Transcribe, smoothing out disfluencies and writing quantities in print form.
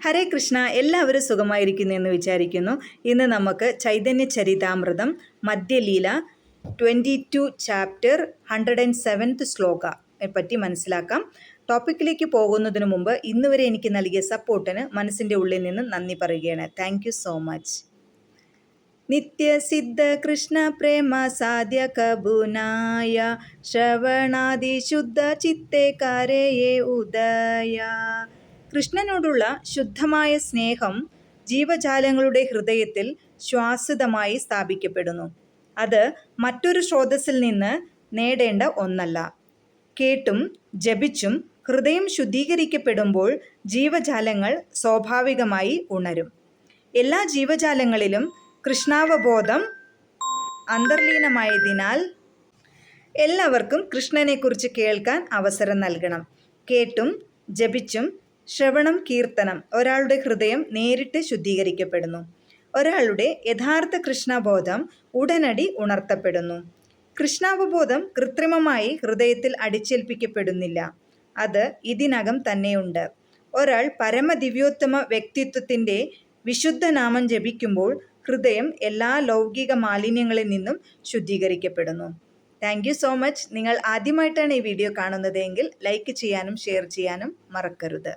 ഹരേ കൃഷ്ണ, എല്ലാവരും സുഖമായിരിക്കുന്നു എന്ന് വിചാരിക്കുന്നു. ഇന്ന് നമുക്ക് ചൈതന്യ ചരിതാമൃതം മധ്യലീല 22 ചാപ്റ്റർ 107th ശ്ലോക പറ്റി മനസ്സിലാക്കാം. ടോപ്പിക്കിലേക്ക് പോകുന്നതിന് മുമ്പ് ഇന്ന് വരെ എനിക്ക് നൽകിയ സപ്പോർട്ടിന് മനസ്സിൻ്റെ ഉള്ളിൽ നിന്ന് നന്ദി പറയുകയാണ്. Thank you so much. നിത്യസിദ്ധ കൃഷ്ണ പ്രേമ സാധ്യ കബുനായ ശ്രവണാദി ശുദ്ധ ചിത്തേ കാരയേ ഉദയ. കൃഷ്ണനോടുള്ള ശുദ്ധമായ സ്നേഹം ജീവജാലങ്ങളുടെ ഹൃദയത്തിൽ ശ്വാസിതമായി സ്ഥാപിക്കപ്പെടുന്നു. അത് മറ്റൊരു സ്രോതസ്സിൽ നിന്ന് നേടേണ്ട ഒന്നല്ല. കേട്ടും ജപിച്ചും ഹൃദയം ശുദ്ധീകരിക്കപ്പെടുമ്പോൾ ജീവജാലങ്ങൾ സ്വാഭാവികമായി ഉണരും. എല്ലാ ജീവജാലങ്ങളിലും കൃഷ്ണാവബോധം അന്തർലീനമായതിനാൽ എല്ലാവർക്കും കൃഷ്ണനെക്കുറിച്ച് കേൾക്കാൻ അവസരം നൽകണം. കേട്ടും ജപിച്ചും ശ്രവണം കീർത്തനം ഒരാളുടെ ഹൃദയം നേരിട്ട് ശുദ്ധീകരിക്കപ്പെടുന്നു. ഒരാളുടെ യഥാർത്ഥ കൃഷ്ണബോധം ഉടനടി ഉണർത്തപ്പെടുന്നു. കൃഷ്ണാവബോധം കൃത്രിമമായി ഹൃദയത്തിൽ അടിച്ചേൽപ്പിക്കപ്പെടുന്നില്ല. അത് ഇതിനകം തന്നെയുണ്ട്. ഒരാൾ പരമദിവ്യോത്തമ വ്യക്തിത്വത്തിൻ്റെ വിശുദ്ധനാമം ജപിക്കുമ്പോൾ ഹൃദയം എല്ലാ ലൗകിക മാലിന്യങ്ങളിൽ നിന്നും ശുദ്ധീകരിക്കപ്പെടുന്നു. Thank you so much. നിങ്ങൾ ആദ്യമായിട്ടാണ് ഈ വീഡിയോ കാണുന്നതെങ്കിൽ ലൈക്ക് ചെയ്യാനും ഷെയർ ചെയ്യാനും മറക്കരുത്.